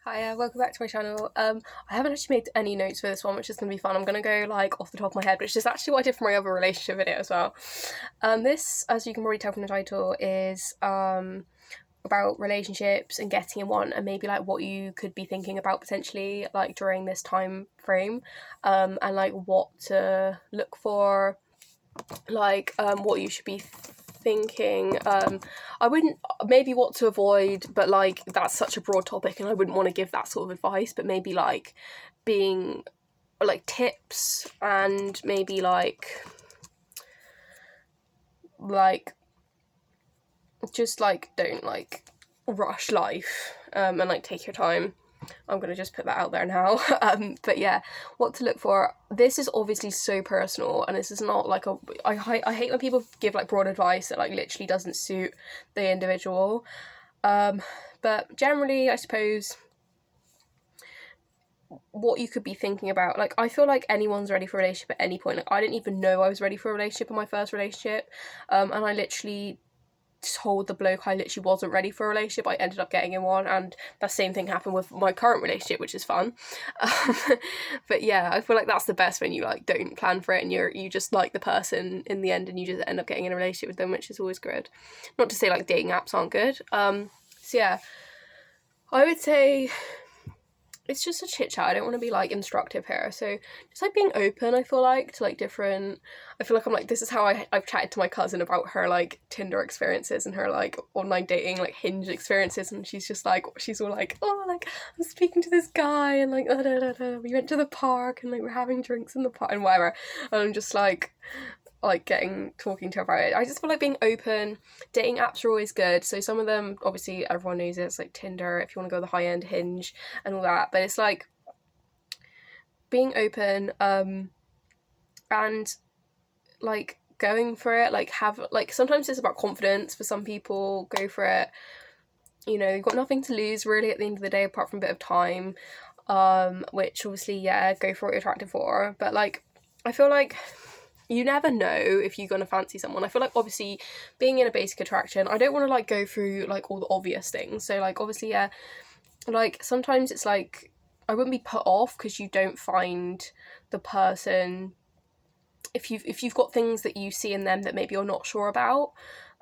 Hi, welcome back to my channel. I haven't actually made any notes for this one, which is going to be fun. I'm going to go like off the top of my head, which is actually what I did for my other relationship video as well. This, as you can probably tell from the title, is about relationships and getting in one, and maybe like what you could be thinking about potentially like during this time frame, and like what to look for, like what you should be thinking. I wouldn't, maybe what to avoid, but like that's such a broad topic and I wouldn't want to give that sort of advice, but maybe like being like tips, and maybe like just like don't like rush life, and like take your time. I'm gonna just put that out there now. But yeah, what to look for. This is obviously so personal, and this is not like I hate when people give like broad advice that like literally doesn't suit the individual. But generally, I suppose what you could be thinking about, like I feel like anyone's ready for a relationship at any point. Like I didn't even know I was ready for a relationship in my first relationship, and I literally told the bloke I literally wasn't ready for a relationship. I ended up getting in one, and the same thing happened with my current relationship, which is fun. But yeah, I feel like that's the best, when you like don't plan for it and you just like the person in the end and you just end up getting in a relationship with them, which is always good. Not to say like dating apps aren't good. So yeah, I would say it's just a chit chat. I don't want to be like instructive here. So just like being open, I feel like, to like different, I feel like I'm like, this is how I've chatted to my cousin about her like Tinder experiences and her like online dating, like Hinge experiences. And she's just like, she's all like, oh, like I'm speaking to this guy and like, we went to the park and like we're having drinks in the park and whatever. And I'm just like talking to her about it. I just feel like being open. Dating apps are always good. So some of them, obviously everyone knows it's like Tinder, if you want to go the high end, Hinge and all that. But it's like being open, and like going for it. Like have like sometimes it's about confidence for some people. Go for it. You know, you've got nothing to lose really at the end of the day apart from a bit of time. Which obviously, yeah, go for what you're attracted for. But like I feel like you never know if you're gonna fancy someone. I feel like obviously being in a basic attraction, I don't want to like go through like all the obvious things. So like obviously, yeah, like sometimes it's like I wouldn't be put off because you don't find the person, if you've got things that you see in them that maybe you're not sure about.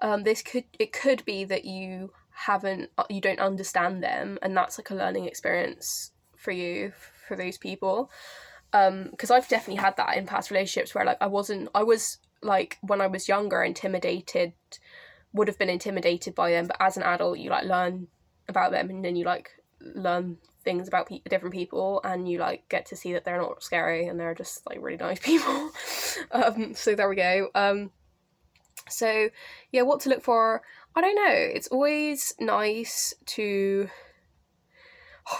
It could be that you don't understand them, and that's like a learning experience for you, for those people. Because I've definitely had that in past relationships where like I was like, when I was younger, would have been intimidated by them, but as an adult you like learn about them, and then you like learn things about different people, and you like get to see that they're not scary and they're just like really nice people. So there we go. So yeah, what to look for, I don't know. It's always nice to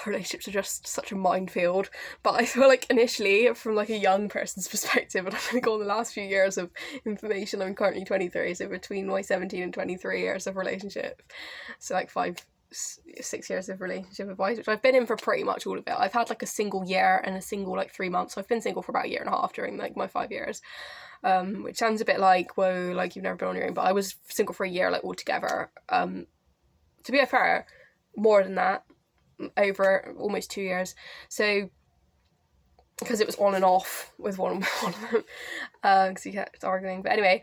relationships are just such a minefield, but I feel like initially, from like a young person's perspective, and I've only got the last few years of information, I'm currently 23, so between my 17 and 23 years of relationship, so like 6 years of relationship advice, which I've been in for pretty much all of it. I've had like a single year and a single like 3 months, so I've been single for about a year and a half during like my 5 years, which sounds a bit like, whoa, like you've never been on your own, but I was single for a year like altogether. To be fair, more than that, over almost 2 years. So because it was on and off with one of them, because he kept arguing. But anyway,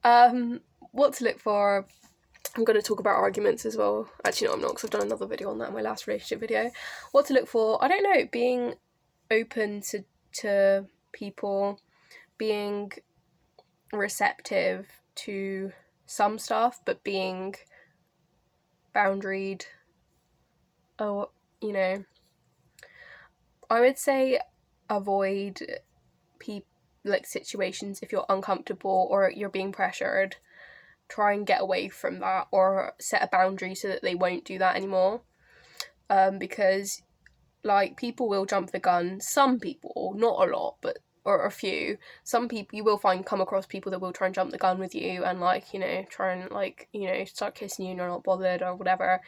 what to look for. I'm going to talk about arguments as well. Actually, no, I'm not, because I've done another video on that in my last relationship video. What to look for, I don't know. Being open to people, being receptive to some stuff, but being boundaried. Oh, you know, I would say avoid like situations if you're uncomfortable or you're being pressured. Try and get away from that, or set a boundary so that they won't do that anymore. Because like people will jump the gun. Some people, not a lot, but or a few. Some people you will come across people that will try and jump the gun with you and like, you know, try and like, you know, start kissing you and you're not bothered or whatever.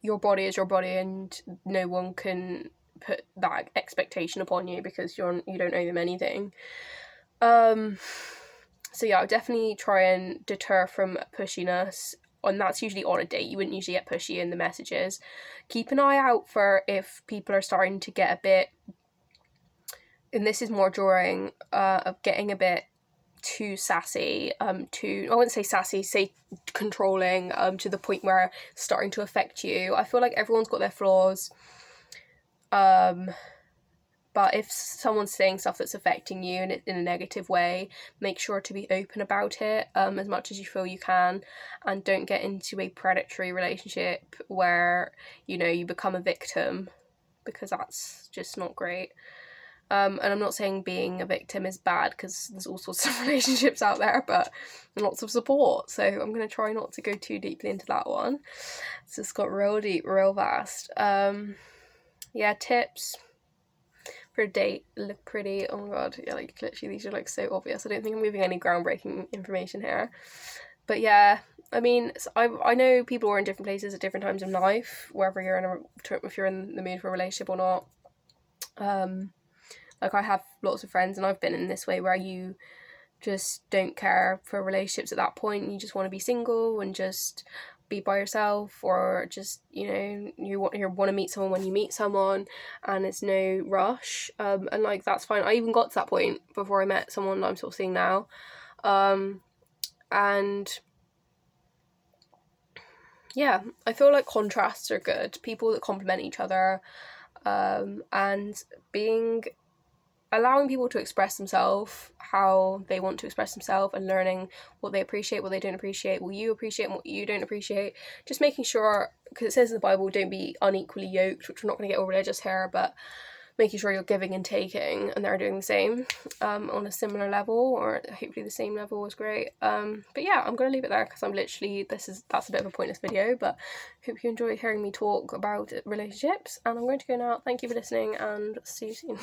Your body is your body, and no one can put that expectation upon you because you don't owe them anything. So yeah, I'll definitely try and deter from pushiness. and that's usually on a date. You wouldn't usually get pushy in the messages. Keep an eye out for if people are starting to get a bit, and this is more during of getting a bit too sassy, I wouldn't say sassy, say controlling, to the point where it's starting to affect you. I feel like everyone's got their flaws, but if someone's saying stuff that's affecting you in a negative way, make sure to be open about it, as much as you feel you can, and don't get into a predatory relationship where, you know, you become a victim, because that's just not great. And I'm not saying being a victim is bad, because there's all sorts of relationships out there, but lots of support. So I'm going to try not to go too deeply into that one. It's just got real deep, real fast. Yeah, tips for a date: look pretty. Oh my god, yeah, like literally these are like so obvious. I don't think I'm giving any groundbreaking information here. But yeah, I mean, I know people are in different places at different times in life, wherever you're if you're in the mood for a relationship or not. Like, I have lots of friends, and I've been in this way where you just don't care for relationships at that point. You just want to be single and just be by yourself, or just, you know, you want to meet someone when you meet someone, and it's no rush. And like, that's fine. I even got to that point before I met someone that I'm sort of seeing now. And yeah, I feel like contrasts are good. People that complement each other, and allowing people to express themselves how they want to express themselves, and learning what they appreciate, what they don't appreciate, what you appreciate and what you don't appreciate. Just making sure, because it says in the Bible, don't be unequally yoked, which we're not going to get all religious here, but making sure you're giving and taking, and they're doing the same, on a similar level, or hopefully the same level, is great. But yeah, I'm going to leave it there, because I'm literally, that's a bit of a pointless video, but hope you enjoyed hearing me talk about relationships, and I'm going to go now. Thank you for listening, and see you soon.